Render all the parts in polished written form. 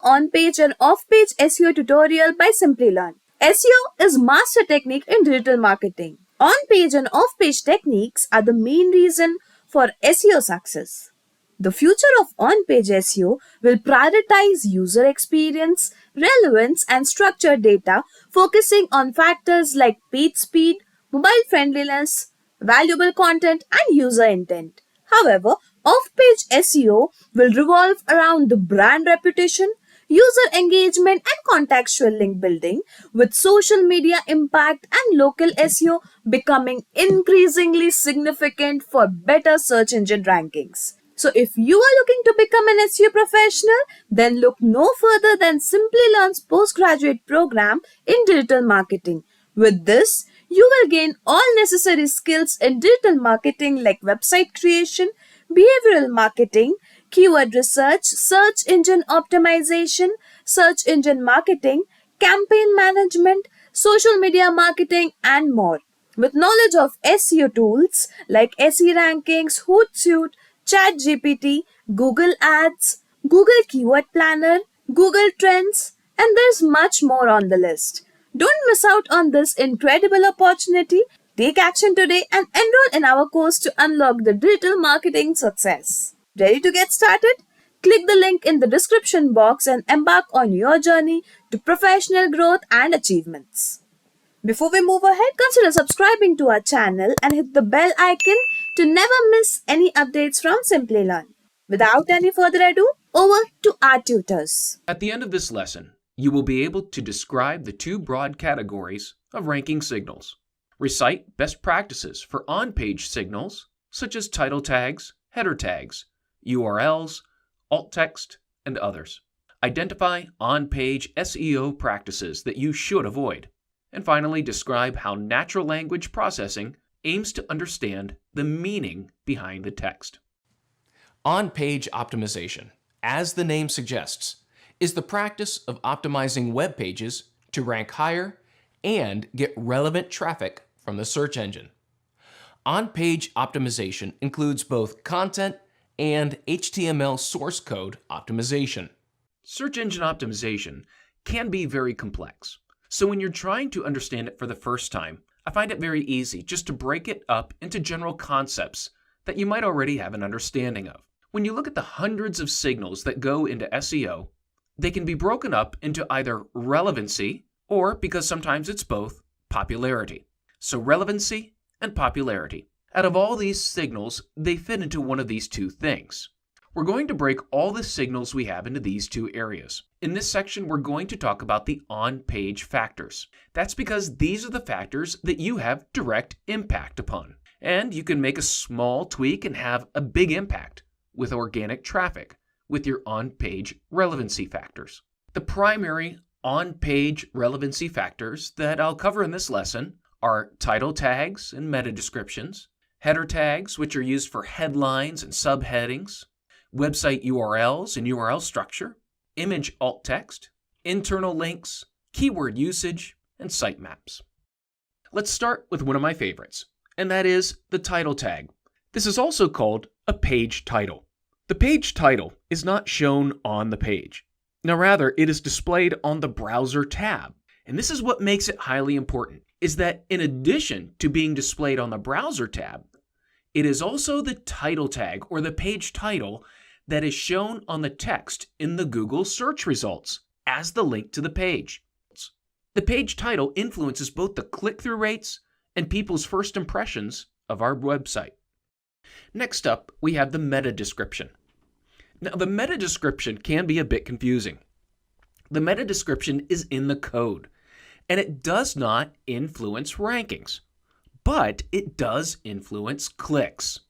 on-page and off-page SEO tutorial by Simplilearn. SEO is master technique in digital marketing. On-page and off-page techniques are the main reason for SEO success. The future of on-page SEO will prioritize user experience, relevance, and structured data, focusing on factors like page speed, mobile friendliness, valuable content, and user intent. However, off-page SEO will revolve around the brand reputation, user engagement, and contextual link building, with social media impact and local SEO becoming increasingly significant for better search engine rankings. So if you are looking to become an SEO professional, then look no further than Simplilearn's postgraduate program in digital marketing. With this, you will gain all necessary skills in digital marketing like website creation, behavioral marketing, keyword research, search engine optimization, search engine marketing, campaign management, social media marketing, and more. With knowledge of SEO tools like SE Rankings, Hootsuite, ChatGPT, Google Ads, Google Keyword Planner, Google Trends, and there's much more on the list. Don't miss out on this incredible opportunity. Take action today and enroll in our course to unlock the digital marketing success. Ready to get started? Click the link in the description box and embark on your journey to professional growth and achievements. Before we move ahead, consider subscribing to our channel and hit the bell icon to never miss any updates from Simplilearn. Without any further ado, over to our tutors. At the end of this lesson, you will be able to describe the two broad categories of ranking signals, recite best practices for on-page signals such as title tags, header tags, URLs, alt text, and others, identify on-page SEO practices that you should avoid, and finally describe how natural language processing aims to understand the meaning behind the text. On-page optimization, as the name suggests, is the practice of optimizing web pages to rank higher and get relevant traffic from the search engine. On-page optimization includes both content and HTML source code optimization. Search engine optimization can be very complex, so when you're trying to understand it for the first time, I find it very easy just to break it up into general concepts that you might already have an understanding of. When you look at the hundreds of signals that go into SEO, they can be broken up into either relevancy or, because sometimes it's both, popularity. So relevancy and popularity. Out of all these signals, they fit into one of these two things. We're going to break all the signals we have into these two areas. In this section, we're going to talk about the on-page factors. That's because these are the factors that you have direct impact upon. And you can make a small tweak and have a big impact with organic traffic with your on-page relevancy factors. The primary on-page relevancy factors that I'll cover in this lesson are title tags and meta descriptions, header tags, which are used for headlines and subheadings, website URLs and URL structure, image alt text, internal links, keyword usage, and sitemaps. Let's start with one of my favorites, and that is the title tag. This is also called a page title. The page title is not shown on the page. Now, rather, it is displayed on the browser tab. And this is what makes it highly important, is that in addition to being displayed on the browser tab, it is also the title tag or the page title that is shown on the text in the Google search results as the link to the page. The page title influences both the click-through rates and people's first impressions of our website. Next up, we have the meta description. Now, the meta description can be a bit confusing. The meta description is in the code, and it does not influence rankings, but it does influence clicks.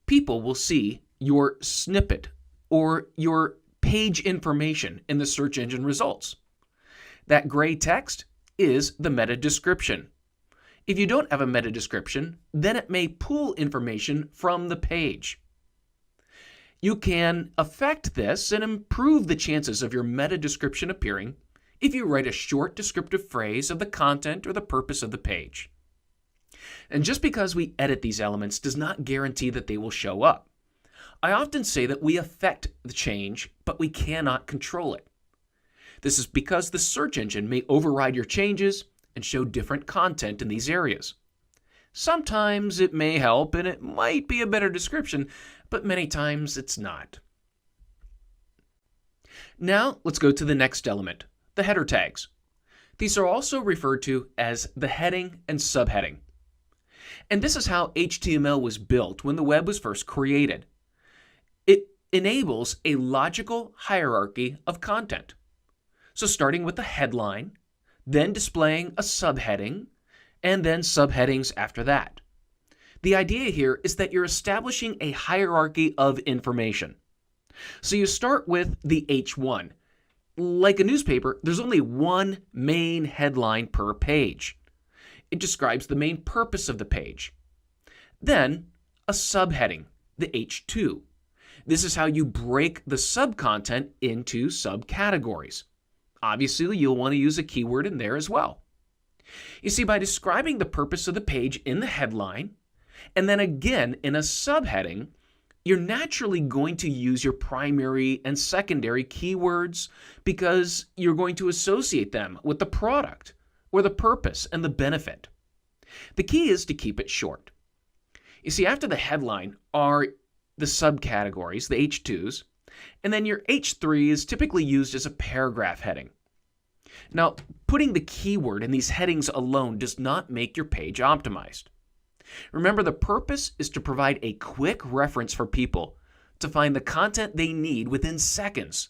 People will see your snippet or your page information in the search engine results. That gray text is the meta description. If you don't have a meta description, then it may pull information from the page. You can affect this and improve the chances of your meta description appearing if you write a short descriptive phrase of the content or the purpose of the page. And just because we edit these elements does not guarantee that they will show up. I often say that we affect the change, but we cannot control it. This is because the search engine may override your changes and show different content in these areas. Sometimes it may help and it might be a better description, but many times it's not. Now let's go to the next element, the header tags. These are also referred to as the heading and subheading. And this is how HTML was built when the web was first created. It enables a logical hierarchy of content. So starting with the headline, then displaying a subheading, and then subheadings after that. The idea here is that you're establishing a hierarchy of information. So you start with the H1. Like a newspaper, there's only one main headline per page. It describes the main purpose of the page. Then, a subheading, the H2. This is how you break the subcontent into subcategories. Obviously, you'll want to use a keyword in there as well. You see, by describing the purpose of the page in the headline, and then again in a subheading, you're naturally going to use your primary and secondary keywords because you're going to associate them with the product or the purpose and the benefit. The key is to keep it short. You see, after the headline are the subcategories, the H2s, and then your H3 is typically used as a paragraph heading. Now, putting the keyword in these headings alone does not make your page optimized. Remember, the purpose is to provide a quick reference for people to find the content they need within seconds.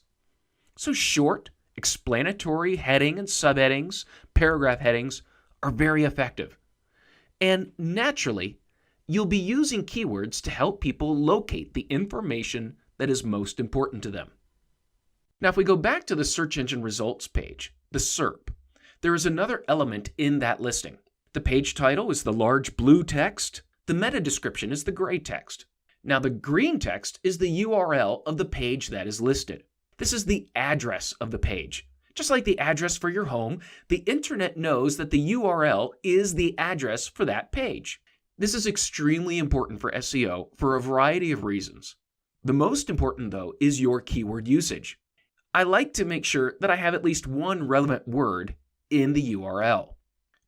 So short, explanatory heading and subheadings, paragraph headings are very effective. And naturally, you'll be using keywords to help people locate the information that is most important to them. Now, if we go back to the search engine results page, the SERP, there is another element in that listing. The page title is the large blue text. The meta description is the gray text. Now, the green text is the URL of the page that is listed. This is the address of the page. Just like the address for your home, the internet knows that the URL is the address for that page. This is extremely important for SEO for a variety of reasons. The most important, though, is your keyword usage. I like to make sure that I have at least one relevant word in the URL.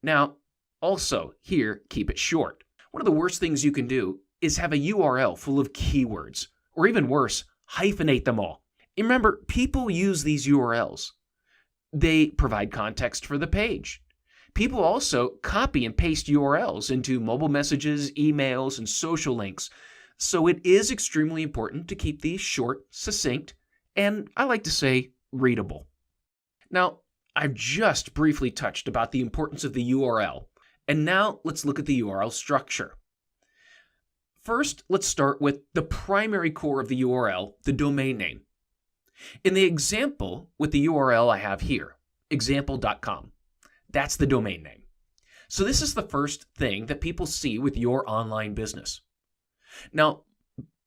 Now, also, here, keep it short. One of the worst things you can do is have a URL full of keywords, or even worse, hyphenate them all. And remember, people use these URLs. They provide context for the page. People also copy and paste URLs into mobile messages, emails, and social links. So it is extremely important to keep these short, succinct, and I like to say readable. Now, I've just briefly touched about the importance of the URL, and now let's look at the URL structure. First, let's start with the primary core of the URL, the domain name. In the example with the URL I have here, example.com, that's the domain name. So this is the first thing that people see with your online business. Now,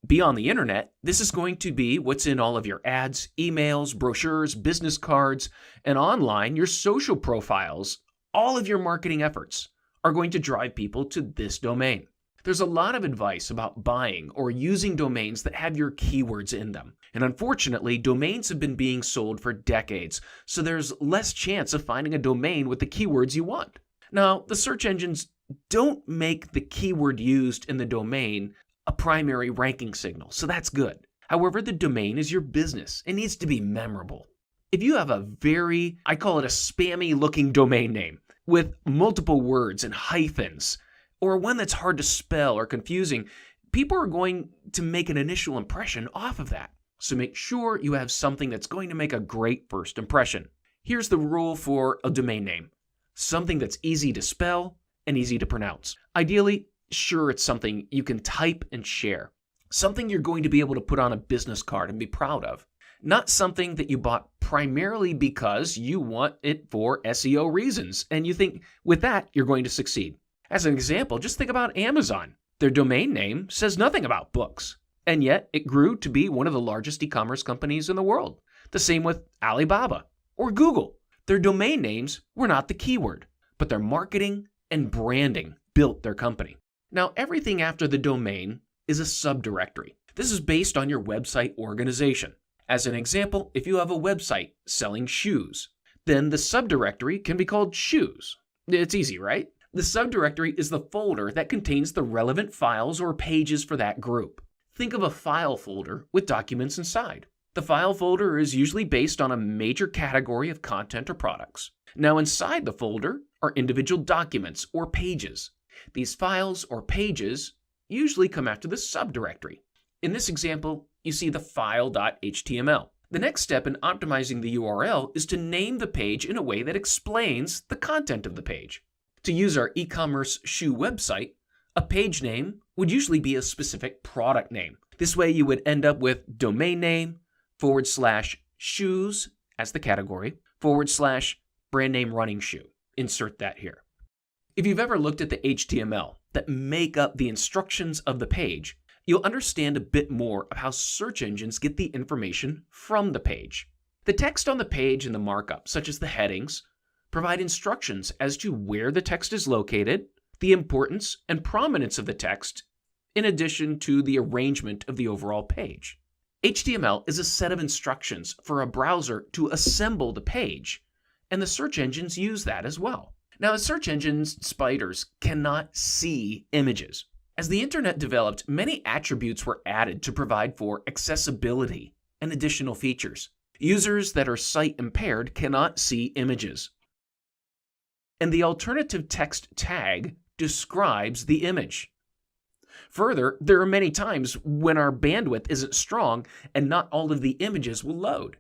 beyond the internet, this is going to be what's in all of your ads, emails, brochures, business cards, and online, your social profiles. All of your marketing efforts are going to drive people to this domain. There's a lot of advice about buying or using domains that have your keywords in them. And unfortunately, domains have been being sold for decades, so there's less chance of finding a domain with the keywords you want. Now, the search engines don't make the keyword used in the domain a primary ranking signal, so that's good. However, the domain is your business. It needs to be memorable. If you have a very, I call it a spammy looking domain name with multiple words and hyphens, or one that's hard to spell or confusing, people are going to make an initial impression off of that. So make sure you have something that's going to make a great first impression. Here's the rule for a domain name. Something that's easy to spell and easy to pronounce. Ideally, sure, it's something you can type and share. Something you're going to be able to put on a business card and be proud of. Not something that you bought primarily because you want it for SEO reasons, and you think with that you're going to succeed. As an example, just think about Amazon. Their domain name says nothing about books, and yet it grew to be one of the largest e-commerce companies in the world. The same with Alibaba or Google. Their domain names were not the keyword, but their marketing and branding built their company. Now, everything after the domain is a subdirectory. This is based on your website organization. As an example, if you have a website selling shoes, then the subdirectory can be called shoes. It's easy, right? The subdirectory is the folder that contains the relevant files or pages for that group. Think of a file folder with documents inside. The file folder is usually based on a major category of content or products. Now inside the folder are individual documents or pages. These files or pages usually come after the subdirectory. In this example, you see the file.html. The next step in optimizing the URL is to name the page in a way that explains the content of the page. To use our e-commerce shoe website, a page name would usually be a specific product name. This way you would end up with domain name /shoes as the category / brand name running shoe. Insert that here. If you've ever looked at the HTML that make up the instructions of the page, you'll understand a bit more of how search engines get the information from the page. The text on the page and the markup, such as the headings, provide instructions as to where the text is located, the importance and prominence of the text, in addition to the arrangement of the overall page. HTML is a set of instructions for a browser to assemble the page, and the search engines use that as well. Now, the search engines spiders cannot see images. As the internet developed, many attributes were added to provide for accessibility and additional features. Users that are sight impaired cannot see images. And the alternative text tag describes the image. Further, there are many times when our bandwidth isn't strong and not all of the images will load.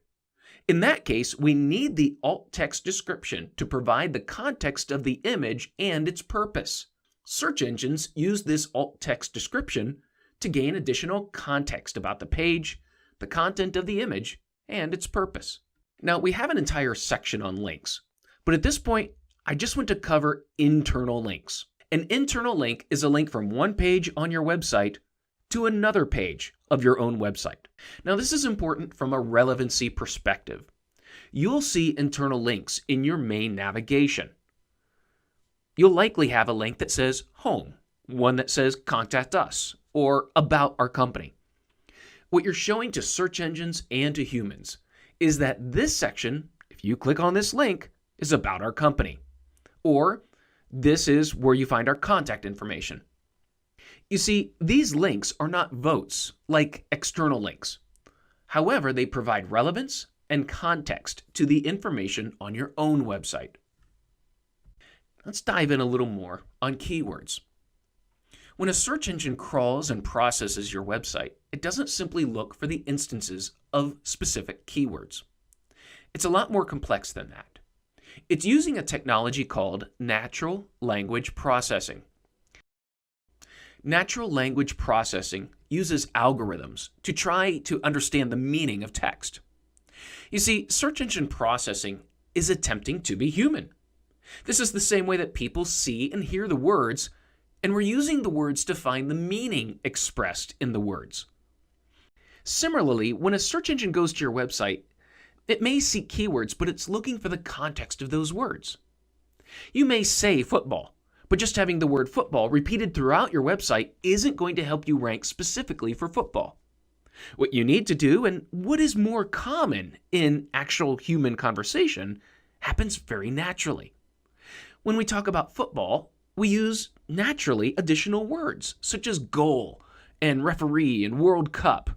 In that case, we need the alt text description to provide the context of the image and its purpose. Search engines use this alt text description to gain additional context about the page, the content of the image, and its purpose. Now, we have an entire section on links, but at this point, I just want to cover internal links. An internal link is a link from one page on your website to another page of your own website. Now, this is important from a relevancy perspective. You'll see internal links in your main navigation. You'll likely have a link that says Home, one that says Contact Us, or About Our Company. What you're showing to search engines and to humans is that this section, if you click on this link, is about our company. Or this is where you find our contact information. You see, these links are not votes like external links. However, they provide relevance and context to the information on your own website. Let's dive in a little more on keywords. When a search engine crawls and processes your website, it doesn't simply look for the instances of specific keywords. It's a lot more complex than that. It's using a technology called natural language processing. Natural language processing uses algorithms to try to understand the meaning of text. You see, search engine processing is attempting to be human. This is the same way that people see and hear the words, and we're using the words to find the meaning expressed in the words. Similarly, when a search engine goes to your website, it may seek keywords, but it's looking for the context of those words. You may say football, but just having the word football repeated throughout your website isn't going to help you rank specifically for football. What you need to do, and what is more common in actual human conversation, happens very naturally. When we talk about football, we use naturally additional words, such as goal and referee and World Cup.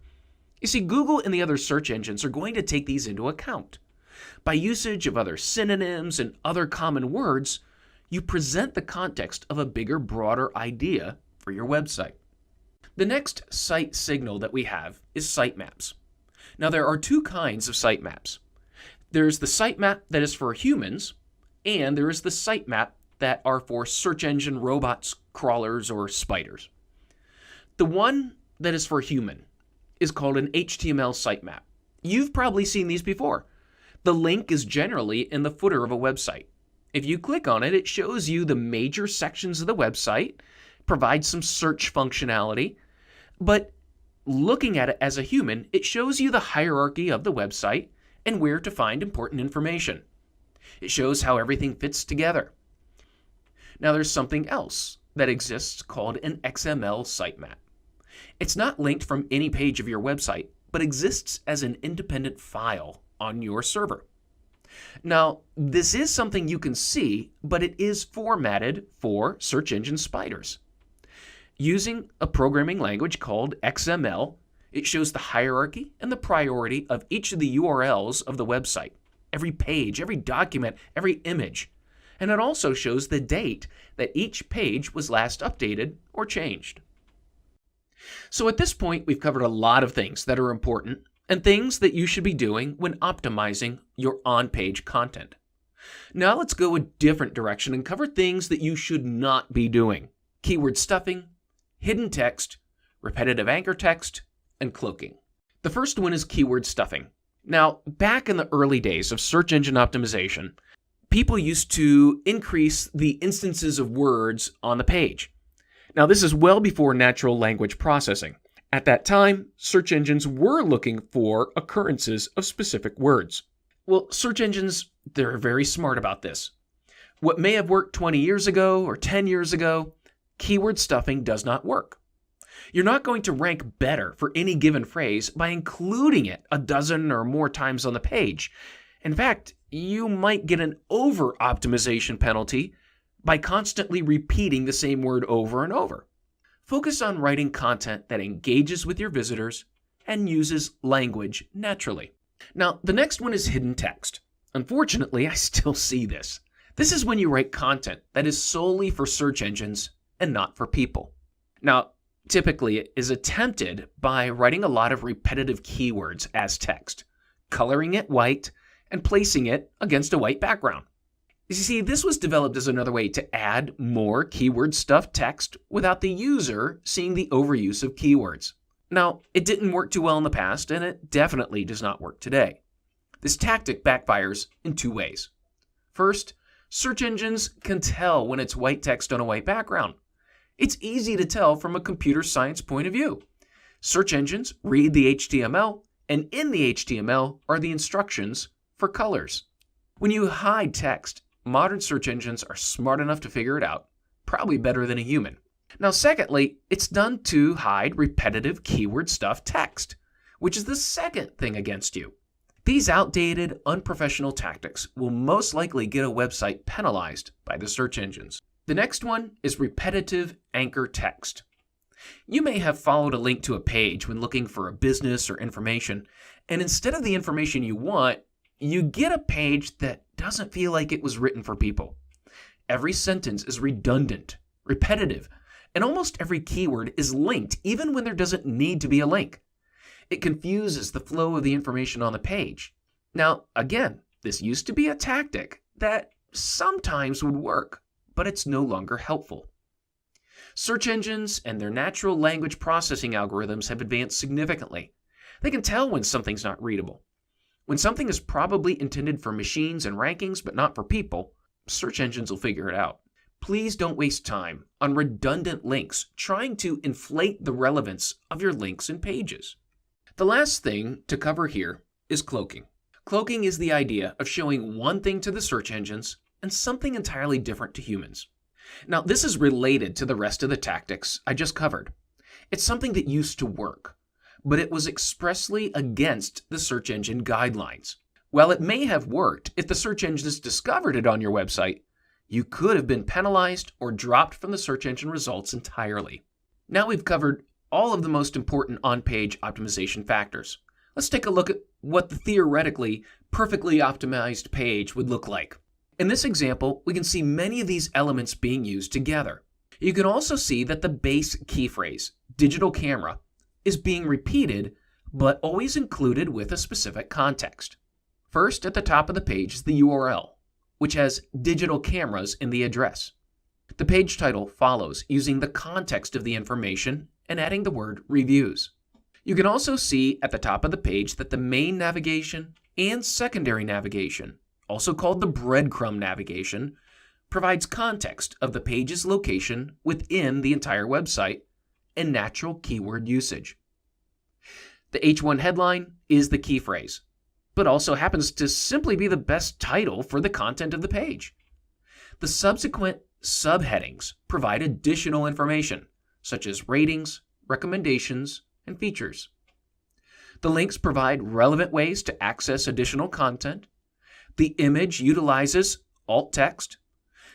You see, Google and the other search engines are going to take these into account. By usage of other synonyms and other common words, you present the context of a bigger, broader idea for your website. The next site signal that we have is sitemaps. Now, there are two kinds of sitemaps. There's the sitemap that is for humans, and there is the sitemap that are for search engine robots, crawlers, or spiders. The one that is for human is called an HTML sitemap. You've probably seen these before. The link is generally in the footer of a website. If you click on it, it shows you the major sections of the website, provides some search functionality, but looking at it as a human, it shows you the hierarchy of the website and where to find important information. It shows how everything fits together. Now, there's something else that exists called an XML sitemap. It's not linked from any page of your website, but exists as an independent file on your server. Now, this is something you can see, but it is formatted for search engine spiders. Using a programming language called XML, it shows the hierarchy and the priority of each of the URLs of the website, every page, every document, every image. And it also shows the date that each page was last updated or changed. So at this point, we've covered a lot of things that are important and things that you should be doing when optimizing your on-page content. Now let's go a different direction and cover things that you should not be doing: keyword stuffing, hidden text, repetitive anchor text, and cloaking. The first one is keyword stuffing. Now, back in the early days of search engine optimization, people used to increase the instances of words on the page. Now, this is well before natural language processing. At that time, search engines were looking for occurrences of specific words. Well, search engines, they're very smart about this. What may have worked 20 years ago or 10 years ago, keyword stuffing does not work. You're not going to rank better for any given phrase by including it a dozen or more times on the page. In fact, you might get an over-optimization penalty by constantly repeating the same word over and over. Focus on writing content that engages with your visitors and uses language naturally. Now, the next one is hidden text. Unfortunately, I still see this. This is when you write content that is solely for search engines and not for people. Now, typically it is attempted by writing a lot of repetitive keywords as text, coloring it white, and placing it against a white background. You see, this was developed as another way to add more keyword-stuffed text without the user seeing the overuse of keywords. Now, it didn't work too well in the past, and it definitely does not work today. This tactic backfires in two ways. First, search engines can tell when it's white text on a white background. It's easy to tell from a computer science point of view. Search engines read the HTML, and in the HTML are the instructions for colors. When you hide text, modern search engines are smart enough to figure it out, probably better than a human. Now, secondly, it's done to hide repetitive keyword-stuffed text, which is the second thing against you. These outdated, unprofessional tactics will most likely get a website penalized by the search engines. The next one is repetitive anchor text. You may have followed a link to a page when looking for a business or information, and instead of the information you want, you get a page that doesn't feel like it was written for people. Every sentence is redundant, repetitive, and almost every keyword is linked even when there doesn't need to be a link. It confuses the flow of the information on the page. Now, again, this used to be a tactic that sometimes would work, but it's no longer helpful. Search engines and their natural language processing algorithms have advanced significantly. They can tell when something's not readable. When something is probably intended for machines and rankings but not for people, search engines will figure it out. Please don't waste time on redundant links trying to inflate the relevance of your links and pages. The last thing to cover here is cloaking. Cloaking is the idea of showing one thing to the search engines and something entirely different to humans. Now, this is related to the rest of the tactics I just covered. It's something that used to work, but it was expressly against the search engine guidelines. While it may have worked if the search engines discovered it on your website, you could have been penalized or dropped from the search engine results entirely. Now we've covered all of the most important on-page optimization factors. Let's take a look at what the theoretically perfectly optimized page would look like. In this example, we can see many of these elements being used together. You can also see that the base key phrase, digital camera, is being repeated, but always included with a specific context. First, at the top of the page is the URL, which has digital cameras in the address. The page title follows using the context of the information and adding the word reviews. You can also see at the top of the page that the main navigation and secondary navigation, also called the breadcrumb navigation, provides context of the page's location within the entire website and natural keyword usage. The H1 headline is the key phrase, but also happens to simply be the best title for the content of the page. The subsequent subheadings provide additional information, such as ratings, recommendations, and features. The links provide relevant ways to access additional content. The image utilizes alt text.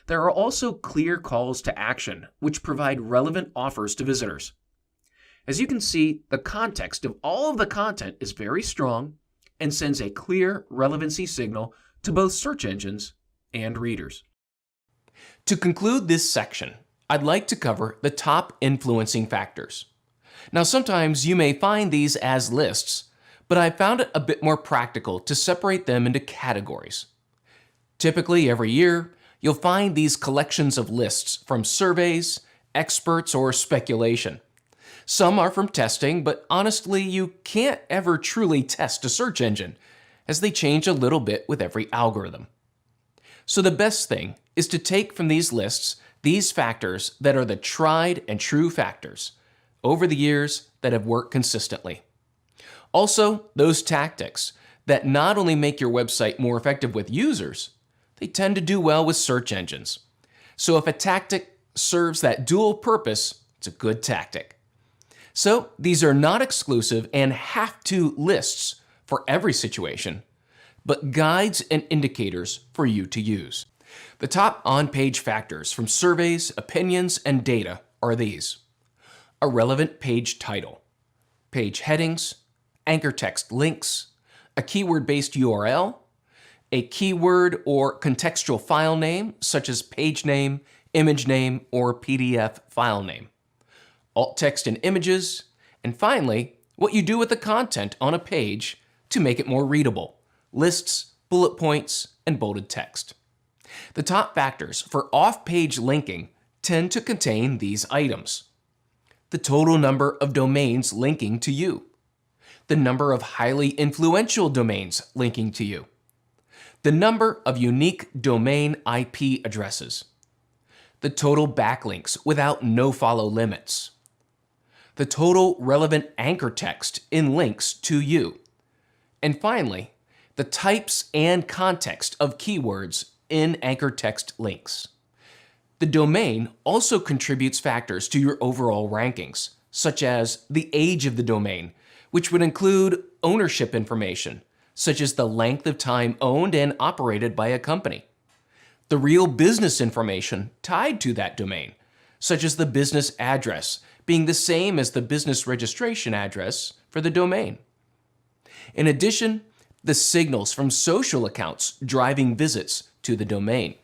There are also clear calls to action, which provide relevant offers to visitors. As you can see, the context of all of the content is very strong and sends a clear relevancy signal to both search engines and readers. To conclude this section, I'd like to cover the top influencing factors. Now, sometimes you may find these as lists, but I found it a bit more practical to separate them into categories. Typically, every year, you'll find these collections of lists from surveys, experts, or speculation. Some are from testing, but honestly, you can't ever truly test a search engine, as they change a little bit with every algorithm. So the best thing is to take from these lists these factors that are the tried and true factors over the years that have worked consistently. Also, those tactics that not only make your website more effective with users, they tend to do well with search engines. So if a tactic serves that dual purpose, it's a good tactic. So these are not exclusive and have-to lists for every situation, but guides and indicators for you to use. The top on-page factors from surveys, opinions, and data are these: a relevant page title, page headings, anchor text links, a keyword-based URL, a keyword or contextual file name such as page name, image name, or PDF file name, alt text and images, and finally, what you do with the content on a page to make it more readable, lists, bullet points, and bolded text. The top factors for off-page linking tend to contain these items: the total number of domains linking to you, the number of highly influential domains linking to you, the number of unique domain IP addresses, the total backlinks without nofollow limits, the total relevant anchor text in links to you, and finally, the types and context of keywords in anchor text links. The domain also contributes factors to your overall rankings, such as the age of the domain, which would include ownership information, such as the length of time owned and operated by a company, the real business information tied to that domain, such as the business address being the same as the business registration address for the domain. In addition, the signals from social accounts driving visits to the domain.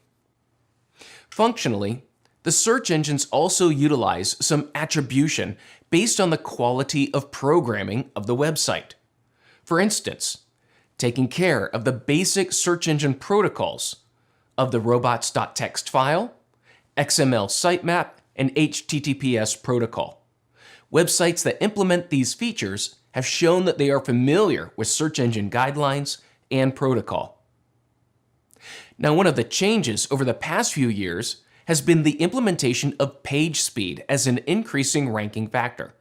Functionally, the search engines also utilize some attribution based on the quality of programming of the website. For instance, taking care of the basic search engine protocols of the robots.txt file, XML sitemap, and HTTPS protocol. Websites that implement these features have shown that they are familiar with search engine guidelines and protocol. Now, one of the changes over the past few years has been the implementation of page speed as an increasing ranking factor.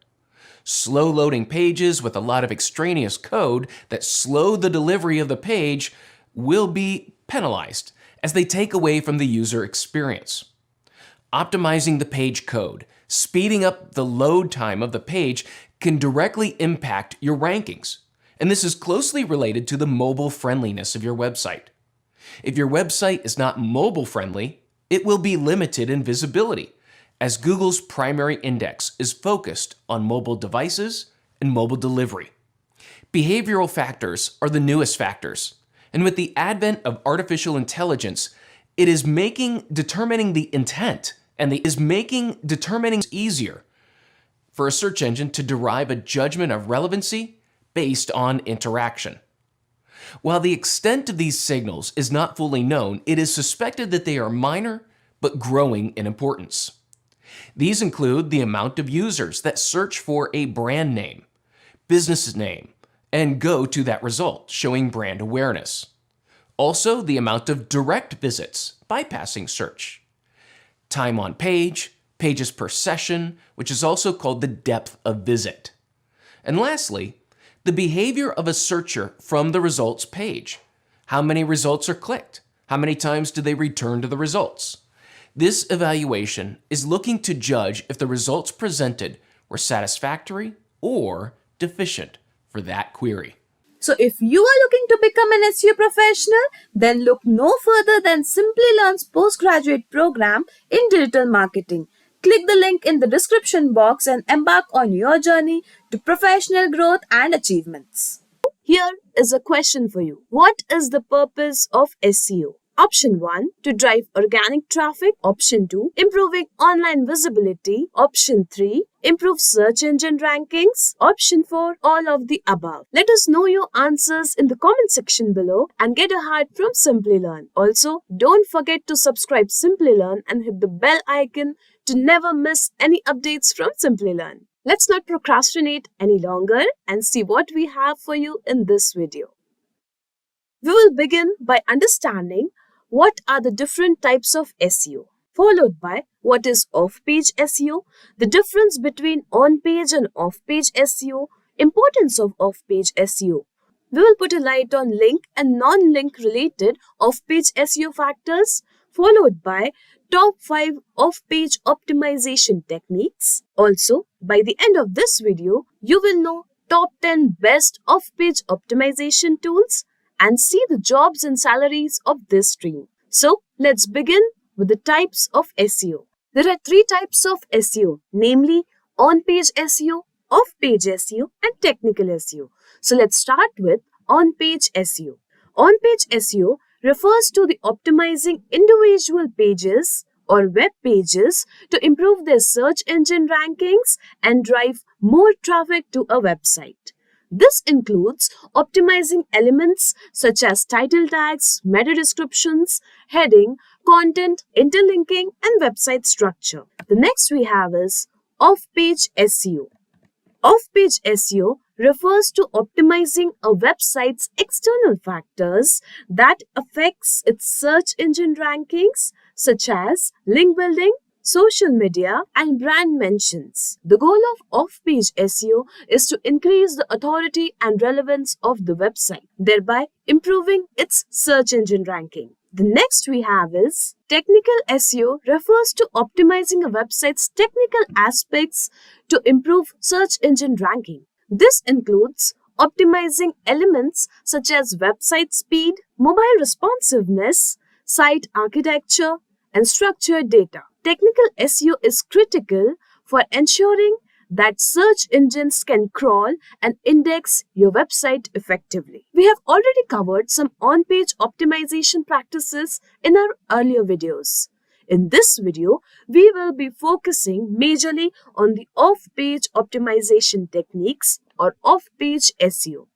Slow loading pages with a lot of extraneous code that slow the delivery of the page will be penalized as they take away from the user experience. Optimizing the page code, speeding up the load time of the page can directly impact your rankings, and this is closely related to the mobile friendliness of your website. If your website is not mobile friendly, it will be limited in visibility, as Google's primary index is focused on mobile devices and mobile delivery. Behavioral factors are the newest factors, and with the advent of artificial intelligence, it is making determining the intent and is making determining easier for a search engine to derive a judgment of relevancy based on interaction. While the extent of these signals is not fully known, it is suspected that they are minor but growing in importance. These include the amount of users that search for a brand name, business name, and go to that result, showing brand awareness. Also, the amount of direct visits, bypassing search. Time on page, pages per session, which is also called the depth of visit. And lastly, the behavior of a searcher from the results page. How many results are clicked? How many times do they return to the results? This evaluation is looking to judge if the results presented were satisfactory or deficient for that query. So if you are looking to become an SEO professional, then look no further than Simplilearn's postgraduate program in digital marketing. Click the link in the description box and embark on your journey to professional growth and achievements. Here is a question for you. What is the purpose of SEO? Option 1, to drive organic traffic. Option 2, improving online visibility. Option 3, improve search engine rankings. Option 4, all of the above. Let us know your answers in the comment section below and get a heart from Simplilearn. Also, don't forget to subscribe Simplilearn and hit the bell icon to never miss any updates from Simplilearn. Let's not procrastinate any longer and see what we have for you in this video. We will begin by understanding what are the different types of SEO, followed by what is off-page SEO, the difference between on-page and off-page SEO, importance of off-page SEO. We will put a light on link and non-link related off-page SEO factors, followed by top 5 off-page optimization techniques. Also, by the end of this video, you will know top 10 best off-page optimization tools and see the jobs and salaries of this stream. So, let's begin with the types of SEO. There are 3 types of SEO, namely on-page SEO, off-page SEO, and technical SEO. So, let's start with on-page SEO. On-page SEO refers to the optimizing individual pages or web pages to improve their search engine rankings and drive more traffic to a website. This includes optimizing elements such as title tags, meta descriptions, heading, content, interlinking, and website structure. The next we have is off-page SEO. Off-page SEO refers to optimizing a website's external factors that affects its search engine rankings such as link building, social media, and brand mentions. The goal of off-page SEO is to increase the authority and relevance of the website, thereby improving its search engine ranking. The next we have is technical SEO refers to optimizing a website's technical aspects to improve search engine ranking. This includes optimizing elements such as website speed, mobile responsiveness, site architecture, and structured data. Technical SEO is critical for ensuring that search engines can crawl and index your website effectively. We have already covered some on-page optimization practices in our earlier videos. In this video, we will be focusing majorly on the off-page optimization techniques or off-page SEO.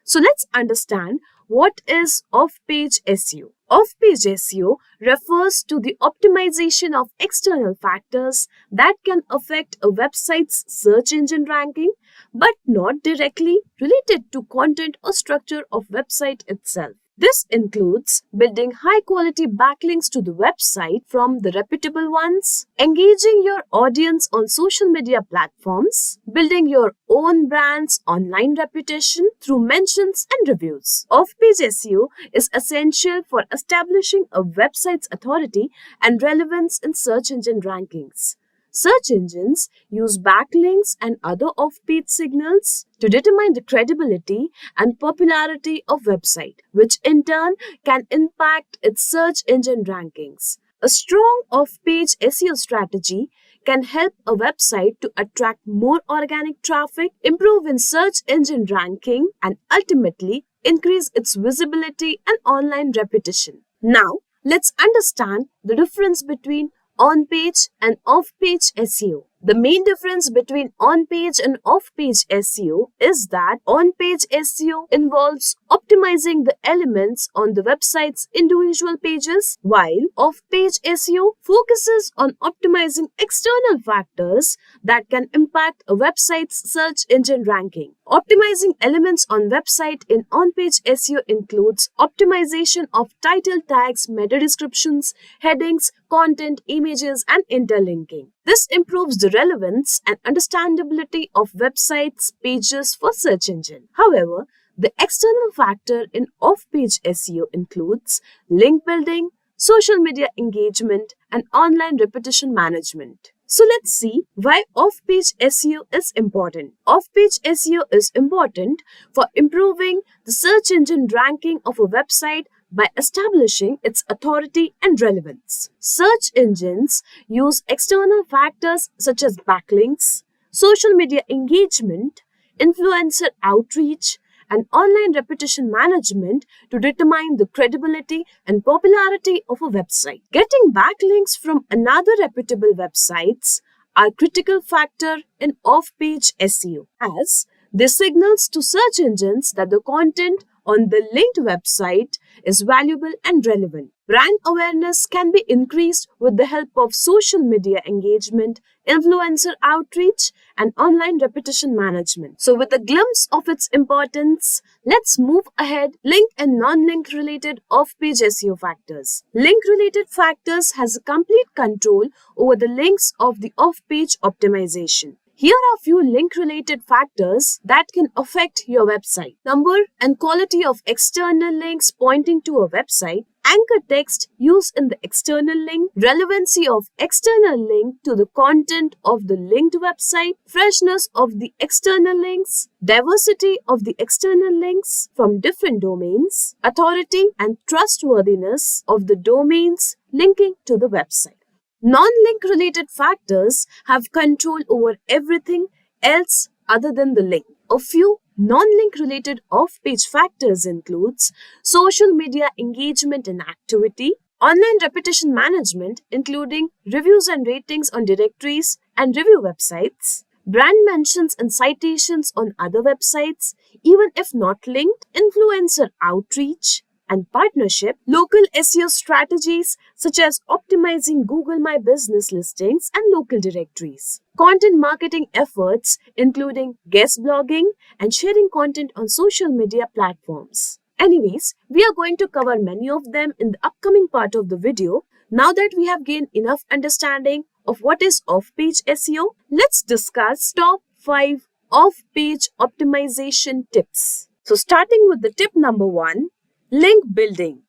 So let's understand what is off-page SEO. Off-page SEO refers to the optimization of external factors that can affect a website's search engine ranking but not directly related to content or structure of website itself. This includes building high-quality backlinks to the website from the reputable ones, engaging your audience on social media platforms, building your own brand's online reputation through mentions and reviews. Off-page SEO is essential for establishing a website's authority and relevance in search engine rankings. Search engines use backlinks and other off-page signals to determine the credibility and popularity of website, which in turn can impact its search engine rankings. A strong off-page SEO strategy can help a website to attract more organic traffic, improve in search engine ranking, and ultimately increase its visibility and online reputation. Now, let's understand the difference between on-page and off-page SEO. The main difference between on-page and off-page SEO is that on-page SEO involves optimizing the elements on the website's individual pages, while off-page SEO focuses on optimizing external factors that can impact a website's search engine ranking. Optimizing elements on website in on-page SEO includes optimization of title tags, meta descriptions, headings, content, images, and interlinking. This improves the relevance and understandability of websites' pages for search engine. However, the external factor in off-page SEO includes link building, social media engagement, and online reputation management. So let's see why off-page SEO is important. Off-page SEO is important for improving the search engine ranking of a website by establishing its authority and relevance. Search engines use external factors such as backlinks, social media engagement, influencer outreach, and online reputation management to determine the credibility and popularity of a website. Getting backlinks from another reputable websites are critical factor in off-page SEO, as this signals to search engines that the content on the linked website is valuable and relevant. Brand awareness can be increased with the help of social media engagement, influencer outreach, and online reputation management. So with a glimpse of its importance, let's move ahead. Link and non-link related off-page SEO factors. Link-related factors has a complete control over the links of the off-page optimization. Here are a few link-related factors that can affect your website. Number and quality of external links pointing to a website, anchor text used in the external link, relevancy of external link to the content of the linked website, freshness of the external links, diversity of the external links from different domains, authority and trustworthiness of the domains linking to the website. Non-link related factors have control over everything else other than the link. A few non-link related off-page factors includes social media engagement and activity, online reputation management including reviews and ratings on directories and review websites, brand mentions and citations on other websites even if not linked, influencer outreach and partnership, local SEO strategies such as optimizing Google My Business listings and local directories, content marketing efforts including guest blogging and sharing content on social media platforms. Anyways, we are going to cover many of them in the upcoming part of the video. Now that we have gained enough understanding of what is off-page SEO, let's discuss top 5 off-page optimization tips. So starting with the tip number 1, link building.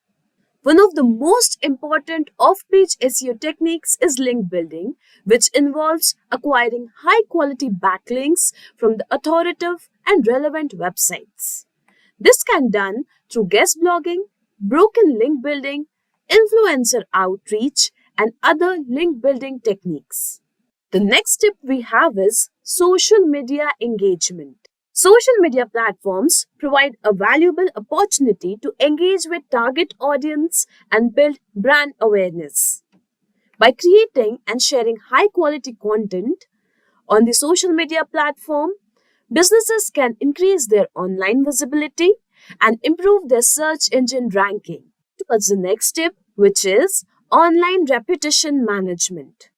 One of the most important off-page SEO techniques is link building, which involves acquiring high-quality backlinks from the authoritative and relevant websites. This can be done through guest blogging, broken link building, influencer outreach, and other link building techniques. The next tip we have is social media engagement. Social media platforms provide a valuable opportunity to engage with target audience and build brand awareness. By creating and sharing high-quality content on the social media platform, businesses can increase their online visibility and improve their search engine ranking. Towards the next tip, which is online reputation management.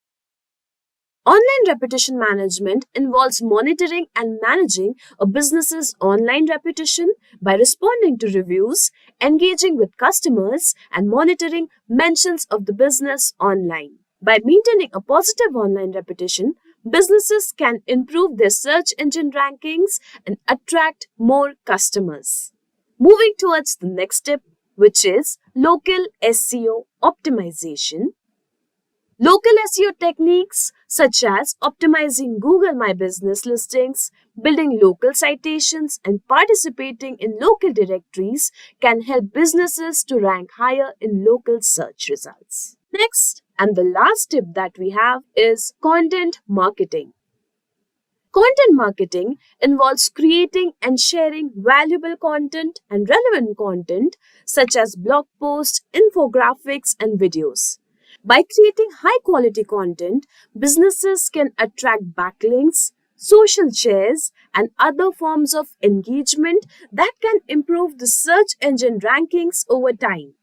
Online reputation management involves monitoring and managing a business's online reputation by responding to reviews, engaging with customers, and monitoring mentions of the business online. By maintaining a positive online reputation, businesses can improve their search engine rankings and attract more customers. Moving towards the next tip, which is local SEO optimization. Local SEO techniques such as optimizing Google My Business listings, building local citations, and participating in local directories can help businesses to rank higher in local search results. Next, and the last tip that we have is content marketing. Content marketing involves creating and sharing valuable content and relevant content such as blog posts, infographics, and videos. By creating high-quality content, businesses can attract backlinks, social shares, and other forms of engagement that can improve the search engine rankings over time.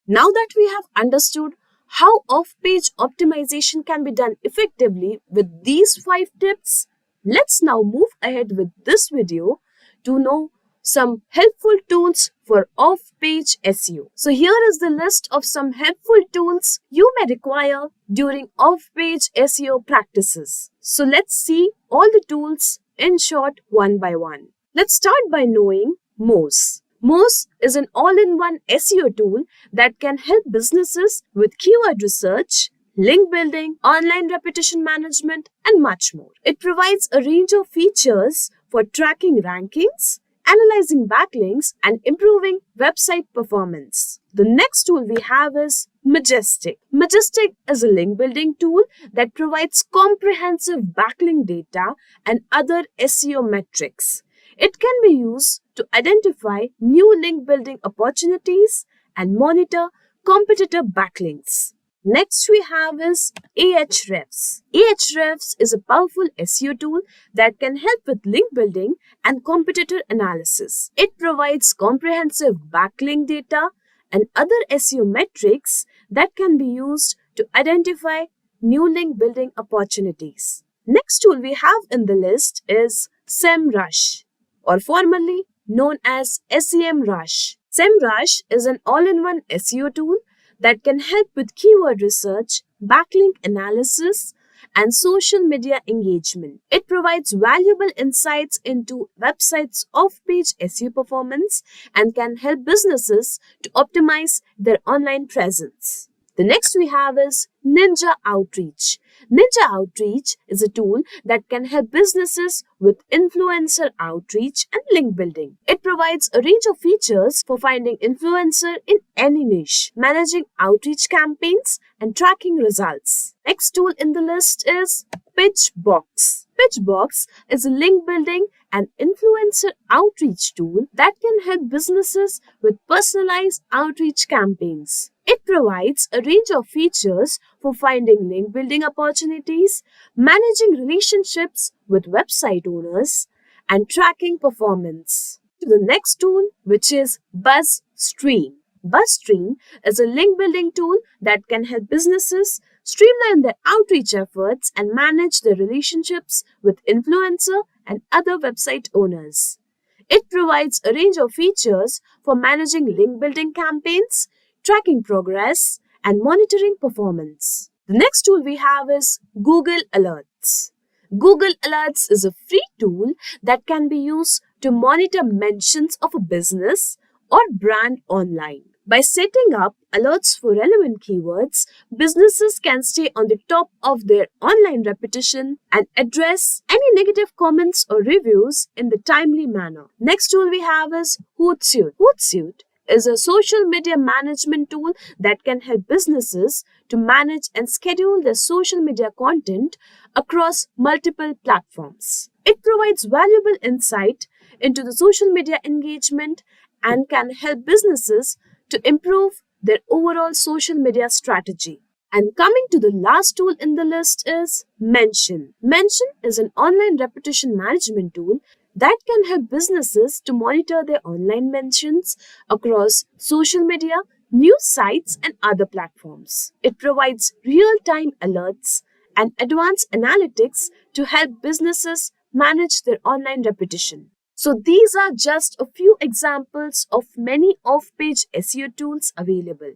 Now that we have understood how off-page optimization can be done effectively with these 5 tips, let's now move ahead with this video to know some helpful tools for off-page SEO. So here is the list of some helpful tools you may require during off-page SEO practices. So let's see all the tools in short one by one. Let's start by knowing Moz. Moz is an all-in-one SEO tool that can help businesses with keyword research, link building, online reputation management, and much more. It provides a range of features for tracking rankings, analyzing backlinks, and improving website performance. The next tool we have is Majestic. Majestic is a link building tool that provides comprehensive backlink data and other SEO metrics. It can be used to identify new link building opportunities and monitor competitor backlinks. Next we have is Ahrefs. Ahrefs is a powerful SEO tool that can help with link building and competitor analysis. It provides comprehensive backlink data and other SEO metrics that can be used to identify new link building opportunities. Next tool we have in the list is SEMrush, or formerly known as SEMrush. SEMrush is an all-in-one SEO tool that can help with keyword research, backlink analysis, and social media engagement. It provides valuable insights into websites' off-page SEO performance and can help businesses to optimize their online presence. The next we have is Ninja Outreach. Ninja Outreach is a tool that can help businesses with influencer outreach and link building. It provides a range of features for finding influencer in any niche, managing outreach campaigns, and tracking results. Next tool in the list is Pitchbox. Pitchbox is a link building and influencer outreach tool that can help businesses with personalized outreach campaigns. It provides a range of features for finding link building opportunities, managing relationships with website owners, and tracking performance. To the next tool, which is BuzzStream. BuzzStream is a link building tool that can help businesses streamline their outreach efforts and manage their relationships with influencer and other website owners. It provides a range of features for managing link building campaigns, tracking progress, and monitoring performance. The next tool we have is Google Alerts. Google Alerts is a free tool that can be used to monitor mentions of a business or brand online. By setting up alerts for relevant keywords, businesses can stay on the top of their online reputation and address any negative comments or reviews in the timely manner. Next tool we have is Hootsuite. Hootsuite is a social media management tool that can help businesses to manage and schedule their social media content across multiple platforms. It provides valuable insight into the social media engagement and can help businesses to improve their overall social media strategy. And coming to the last tool in the list is Mention. Mention is an online reputation management tool that can help businesses to monitor their online mentions across social media, news sites, and other platforms. It provides real-time alerts and advanced analytics to help businesses manage their online reputation. So these are just a few examples of many off-page SEO tools available.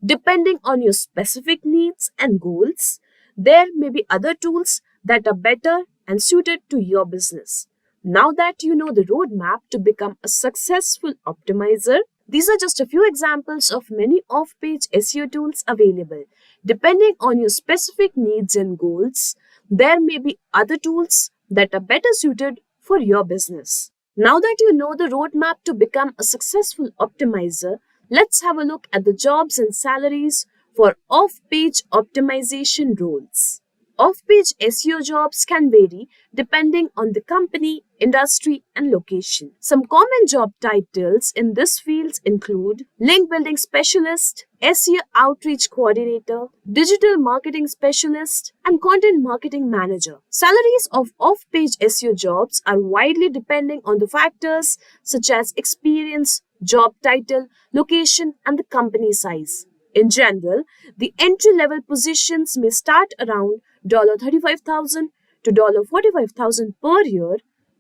Depending on your specific needs and goals, there may be other tools that are better and suited to your business. Now that you know the roadmap to become a successful optimizer, these are just a few examples of many off-page SEO tools available. Depending on your specific needs and goals, there may be other tools that are better suited for your business. Now that you know the roadmap to become a successful optimizer, let's have a look at the jobs and salaries for off-page optimization roles. Off-page SEO jobs can vary depending on the company, industry, and location. Some common job titles in this field include Link Building Specialist, SEO Outreach Coordinator, Digital Marketing Specialist, and Content Marketing Manager. Salaries of off-page SEO jobs are widely depending on the factors such as experience, job title, location, and the company size. In general, the entry-level positions may start around $35,000 to $45,000 per year,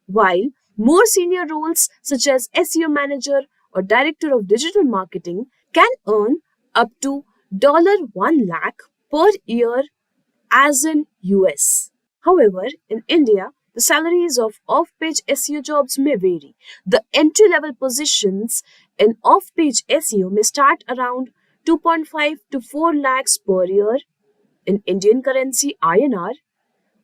while more senior roles such as SEO Manager or Director of Digital Marketing can earn up to $1 lakh per year as in US. However, in India, the salaries of off-page SEO jobs may vary. The entry-level positions in off-page SEO may start around 2.5 to 4 lakhs per year, in Indian currency INR,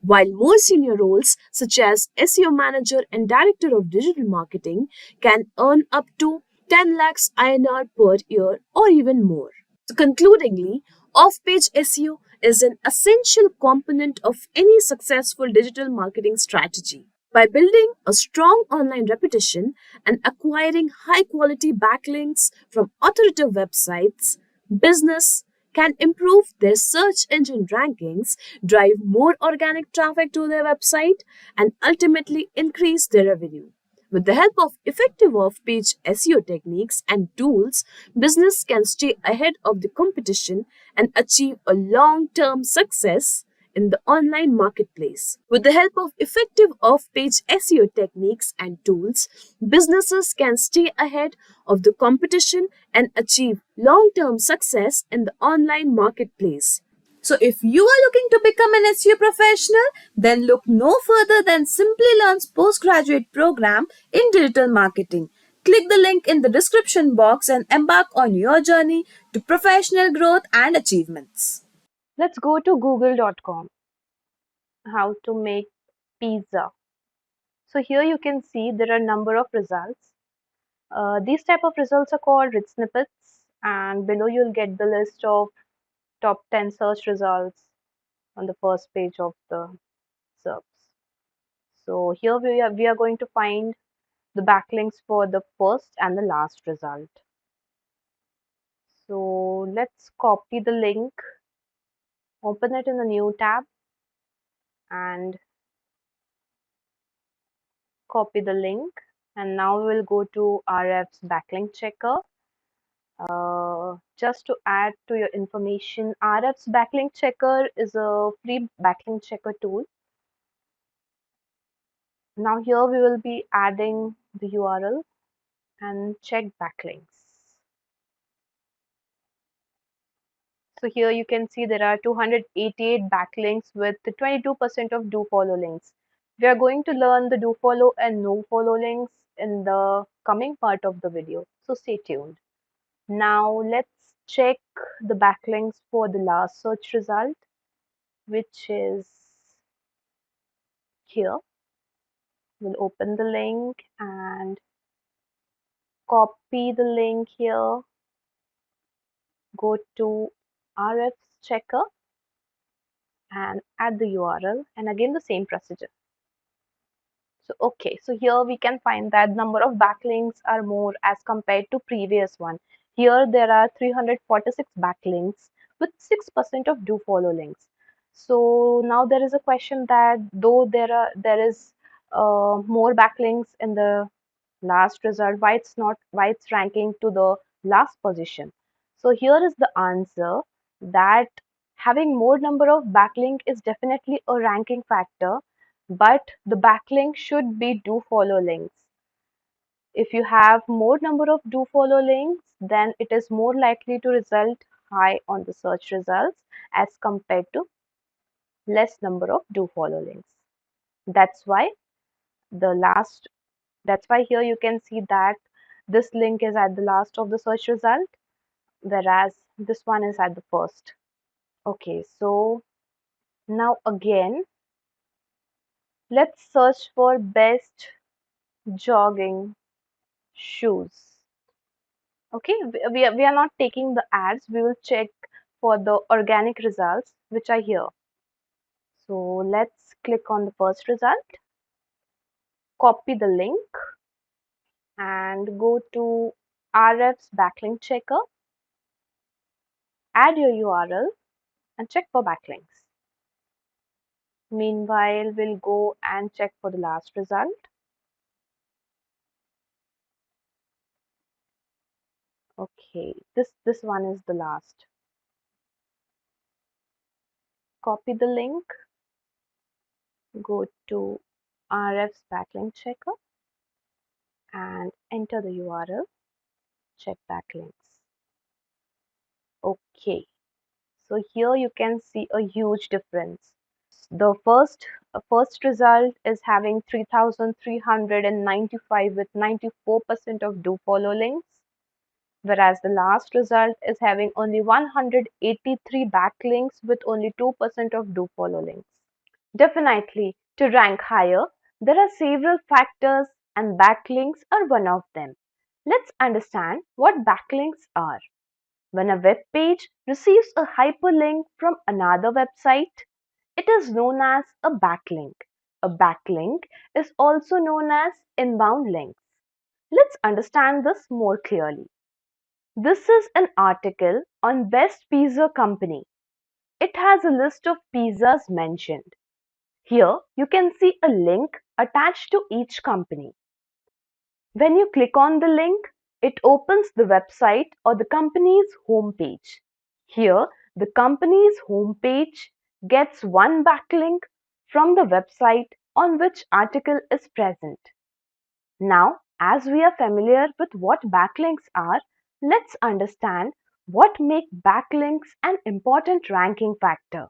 while more senior roles such as SEO manager and director of digital marketing can earn up to 10 lakhs INR per year or even more. So concludingly, off-page SEO is an essential component of any successful digital marketing strategy. By building a strong online reputation and acquiring high-quality backlinks from authoritative websites, business can improve their search engine rankings, drive more organic traffic to their website, and ultimately increase their revenue. With the help of effective off page SEO techniques and tools, business can stay ahead of the competition and achieve a long term success in the online marketplace. With the help of effective off page SEO techniques and tools, businesses can stay ahead of the competition and achieve long term success in the online marketplace. So, if you are looking to become an SEO professional, then look no further than Simplilearn's postgraduate program in digital marketing. Click the link in the description box and embark on your journey to professional growth and achievements. Let's go to google.com. How to make pizza. So here you can see there are a number of results. These type of results are called rich snippets, and below you'll get the list of top 10 search results on the first page of the SERPs. So here we are going to find the backlinks for the first and the last result. So let's copy the link, open it in a new tab, and copy the link. And now we'll go to RF's backlink checker. Just to add to your information, RF's backlink checker is a free backlink checker tool. Now here we will be adding the URL and check backlinks. So here you can see there are 288 backlinks with 22% of do follow links. We are going to learn the do follow and no follow links in the coming part of the video. So stay tuned. Now let's check the backlinks for the last search result, which is here. We'll open the link and copy the link here. Go to RF's checker and add the URL, and again the same procedure. So here we can find that number of backlinks are more as compared to previous one. Here there are 346 backlinks with 6% of do follow links. So now there is a question that though there is more backlinks in the last result, why it's ranking to the last position. So here is the answer, that having more number of backlink is definitely a ranking factor, but the backlink should be do follow links. If you have more number of do follow links, then it is more likely to result high on the search results as compared to less number of do follow links. That's why the last that's why here you can see that this link is at the last of the search result, whereas this one is at the first. Okay, so now again let's search for best jogging shoes. Okay, we are not taking the ads, we will check for the organic results which are here. So let's click on the first result, copy the link and go to RF's backlink checker, add your URL and check for backlinks. Meanwhile, we'll go and check for the last result. Okay, this one is the last. Copy the link, go to RF's backlink checker and enter the URL, check backlinks. Okay, so here you can see a huge difference. The first result is having 3,395 with 94% of do follow links. whereas the last result is having only 183 backlinks with only 2% of do follow links. Definitely, to rank higher, there are several factors and backlinks are one of them. Let's understand what backlinks are. When a web page receives a hyperlink from another website, it is known as a backlink. A backlink is also known as inbound links. Let's understand this more clearly. This is an article on Best Pizza Company. It has a list of pizzas mentioned. Here you can see a link attached to each company. When you click on the link, it opens the website or the company's homepage. Here, the company's homepage gets one backlink from the website on which article is present. Now, as we are familiar with what backlinks are, let's understand what make backlinks an important ranking factor.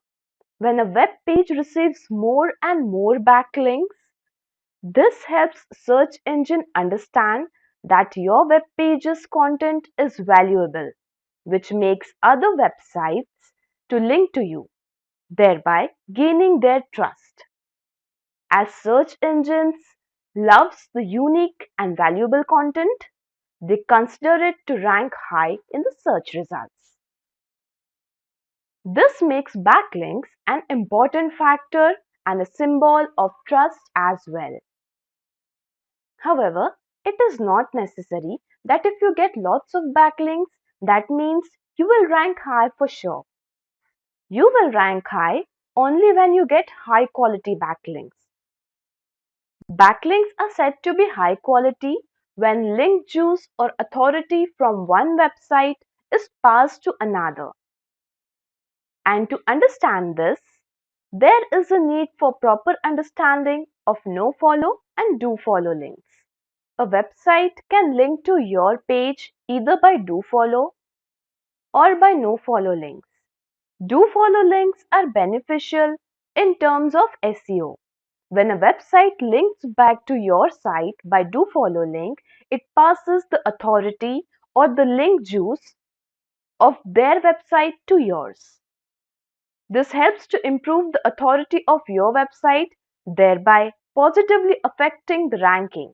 When a web page receives more and more backlinks, this helps search engine understand that your web page's content is valuable, which makes other websites to link to you, thereby gaining their trust. As search engines loves the unique and valuable content, they consider it to rank high in the search results. This makes backlinks an important factor and a symbol of trust as well. However, it is not necessary that if you get lots of backlinks, that means you will rank high for sure. You will rank high only when you get high quality backlinks. Backlinks are said to be high quality when link juice or authority from one website is passed to another. And to understand this, there is a need for proper understanding of no follow and do follow links. A website can link to your page either by do follow or by no follow links. Do follow links are beneficial in terms of SEO. When a website links back to your site by do follow link, it passes the authority or the link juice of their website to yours. This helps to improve the authority of your website, thereby positively affecting the ranking.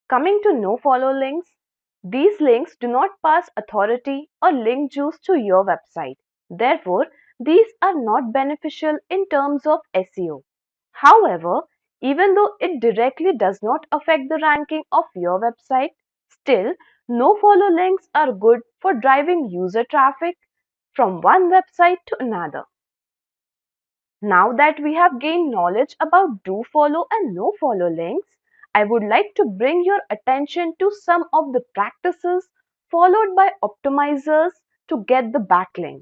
Coming to no follow links, these links do not pass authority or link juice to your website. Therefore, these are not beneficial in terms of SEO. However, even though it directly does not affect the ranking of your website, still no follow links are good for driving user traffic from one website to another. Now that we have gained knowledge about do follow and no follow links, I would like to bring your attention to some of the practices followed by optimizers to get the backlinks.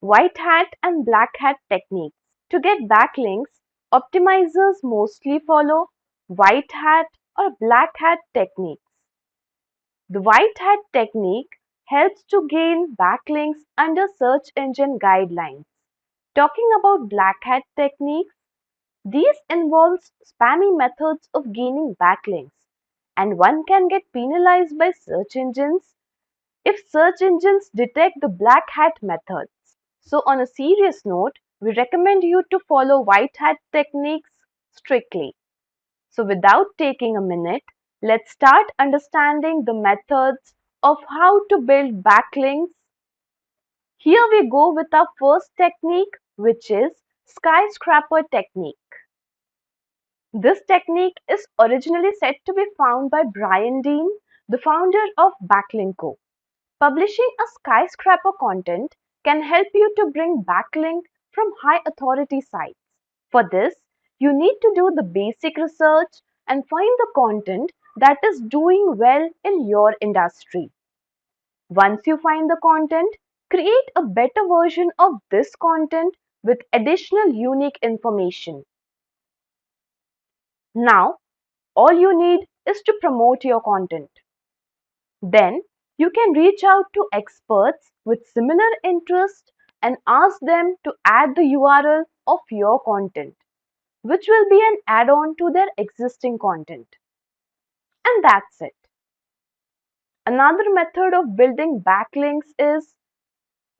White hat and black hat techniques. To get backlinks, optimizers mostly follow white hat or black hat techniques. The white hat technique helps to gain backlinks under search engine guidelines. Talking about black hat techniques, these involves spammy methods of gaining backlinks, and one can get penalized by search engines if search engines detect the black hat methods. So on a serious note, we recommend you to follow white hat techniques strictly. So without taking a minute, let's start understanding the methods of how to build backlinks. Here we go with our first technique, which is skyscraper technique. This technique is originally said to be found by Brian Dean, the founder of Backlinko. Publishing a skyscraper content can help you to bring backlink from high authority sites. For this, you need to do the basic research and find the content that is doing well in your industry. Once you find the content, create a better version of this content with additional unique information. Now, all you need is to promote your content. Then, you can reach out to experts with similar interest and ask them to add the URL of your content, which will be an add-on to their existing content. And that's it. Another method of building backlinks is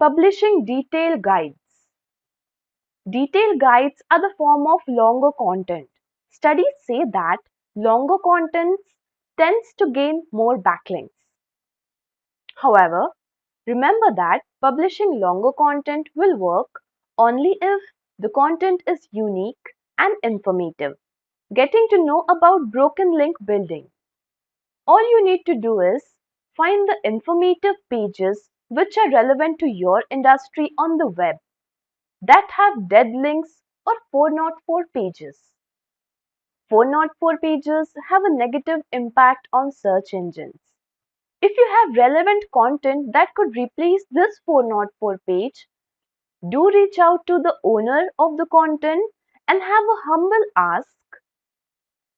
publishing detailed guides. Detailed guides are the form of longer content. Studies say that longer contents tends to gain more backlinks. However, remember that publishing longer content will work only if the content is unique and informative. Getting to know about broken link building. All you need to do is find the informative pages which are relevant to your industry on the web that have dead links or 404 pages. 404 pages have a negative impact on search engines. If you have relevant content that could replace this 404 page, do reach out to the owner of the content and have a humble ask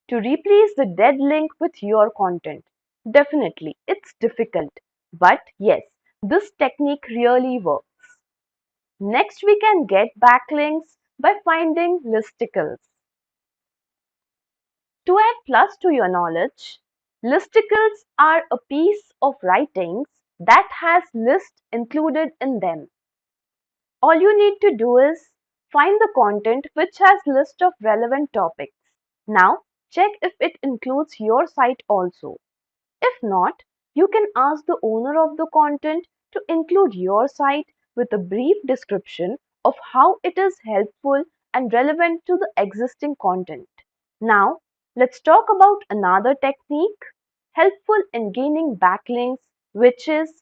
to replace the dead link with your content. Definitely, it's difficult, but yes, this technique really works. Next, we can get backlinks by finding listicles. To add plus to your knowledge, listicles are a piece of writings that has list included in them. All you need to do is find the content which has list of relevant topics. Now, check if it includes your site also. If not, you can ask the owner of the content to include your site with a brief description of how it is helpful and relevant to the existing content. Now, let's talk about another technique helpful in gaining backlinks, which is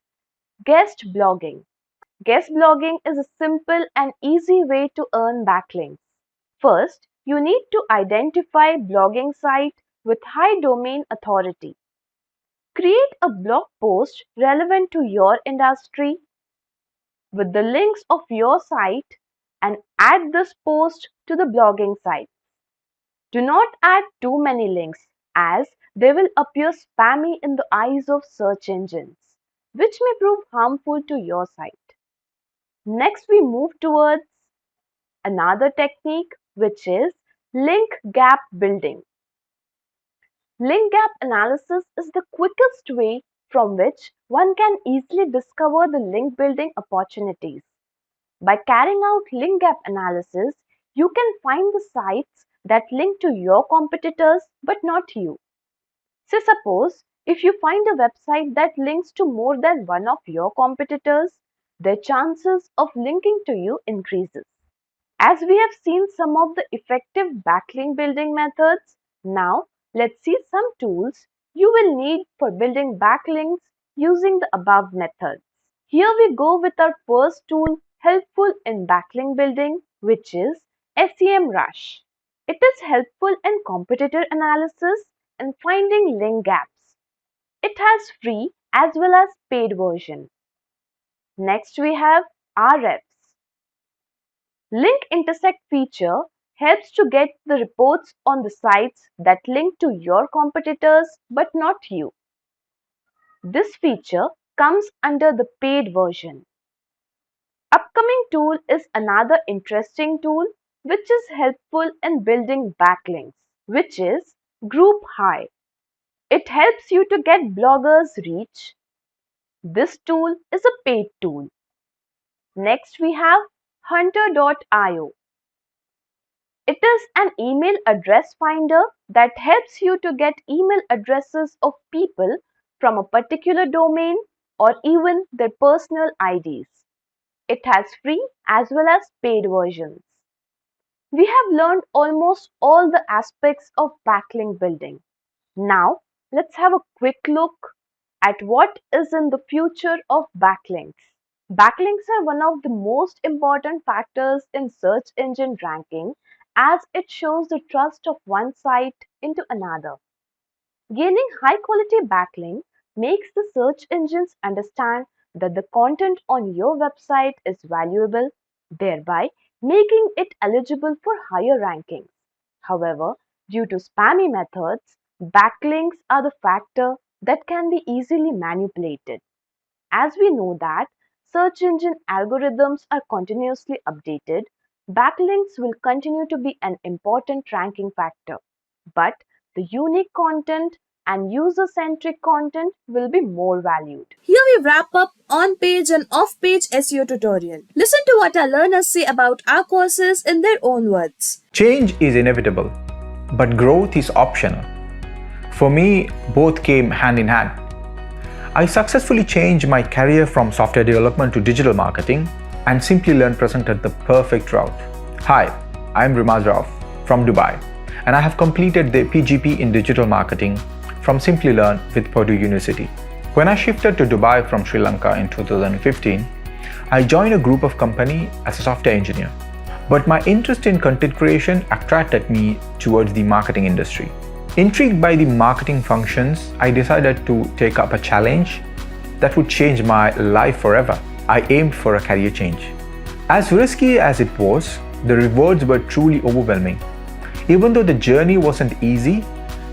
guest blogging. Guest blogging is a simple and easy way to earn backlinks. First, you need to identify blogging site with high domain authority. Create a blog post relevant to your industry with the links of your site and add this post to the blogging site. Do not add too many links as they will appear spammy in the eyes of search engines, which may prove harmful to your site. Next, we move towards another technique which is link gap building. Link gap analysis is the quickest way from which one can easily discover the link building opportunities. By carrying out link gap analysis, you can find the sites that link to your competitors but not you. Say suppose if you find a website that links to more than one of your competitors, their chances of linking to you increases. As we have seen some of the effective backlink building methods, now let's see some tools you will need for building backlinks using the above methods. Here we go with our first tool helpful in backlink building, which is SEMrush. It is helpful in competitor analysis and finding link gaps. It has free as well as paid version. Next we have RFs. Link intersect feature helps to get the reports on the sites that link to your competitors but not you. This feature comes under the paid version. Upcoming tool is another interesting tool which is helpful in building backlinks, which is Group High. It helps you to get bloggers reach. This tool is a paid tool. Next we have Hunter.io. It is an email address finder that helps you to get email addresses of people from a particular domain or even their personal IDs. It has free as well as paid versions. We have learned almost all the aspects of backlink building. Now, let's have a quick look at what is in the future of backlinks. Backlinks are one of the most important factors in search engine ranking as it shows the trust of one site into another. Gaining high quality backlink makes the search engines understand that the content on your website is valuable, thereby making it eligible for higher rankings. However, due to spammy methods, backlinks are the factor that can be easily manipulated. As we know that search engine algorithms are continuously updated, backlinks will continue to be an important ranking factor. But the unique content and user-centric content will be more valued. Here we wrap up on-page and off-page SEO tutorial. Listen to what our learners say about our courses in their own words. Change is inevitable, but growth is optional. For me, both came hand in hand. I successfully changed my career from software development to digital marketing, and Simplilearn presented the perfect route. Hi, I'm Rimaz Rauf from Dubai, and I have completed the PGP in digital marketing from Simplilearn with Purdue University. When I shifted to Dubai from Sri Lanka in 2015, I joined a group of company as a software engineer. But my interest in content creation attracted me towards the marketing industry. Intrigued by the marketing functions, I decided to take up a challenge that would change my life forever. I aimed for a career change. As risky as it was, the rewards were truly overwhelming. Even though the journey wasn't easy,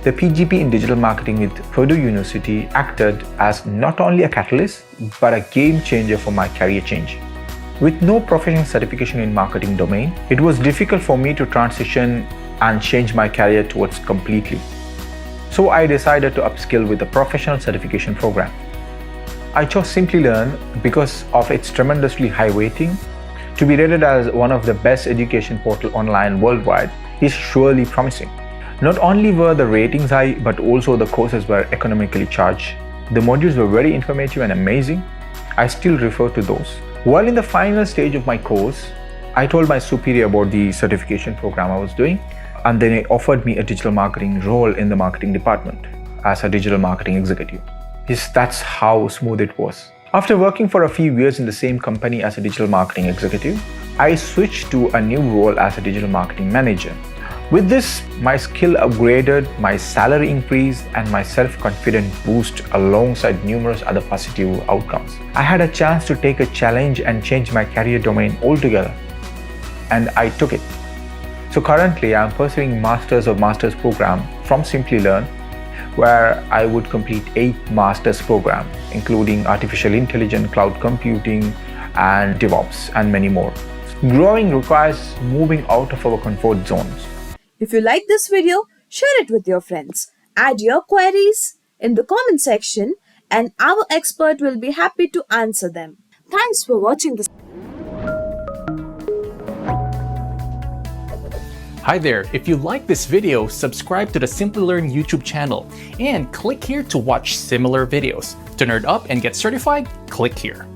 the PGP in digital marketing with Purdue University acted as not only a catalyst, but a game changer for my career change. With no professional certification in marketing domain, it was difficult for me to transition and change my career towards completely. So I decided to upskill with a professional certification program. I chose Simplilearn because of its tremendously high weighting. To be rated as one of the best education portal online worldwide is surely promising. Not only were the ratings high, but also the courses were economically charged. The modules were very informative and amazing. I still refer to those. While in the final stage of my course, I told my superior about the certification program I was doing, and then they offered me a digital marketing role in the marketing department as a digital marketing executive. Yes, that's how smooth it was. After working for a few years in the same company as a digital marketing executive, I switched to a new role as a digital marketing manager. With this, my skill upgraded, my salary increased, and my self-confidence boosted alongside numerous other positive outcomes. I had a chance to take a challenge and change my career domain altogether, and I took it. So currently, I'm pursuing Masters of Masters program from Simplilearn, where I would complete 8 Masters program, including Artificial Intelligence, Cloud Computing, and DevOps, and many more. Growing requires moving out of our comfort zones. If you like this video, share it with your friends. Add your queries in the comment section and our expert will be happy to answer them. Thanks for watching this. Hi there, if you like this video, subscribe to the Simplilearn YouTube channel and click here to watch similar videos. To nerd up and get certified, click here.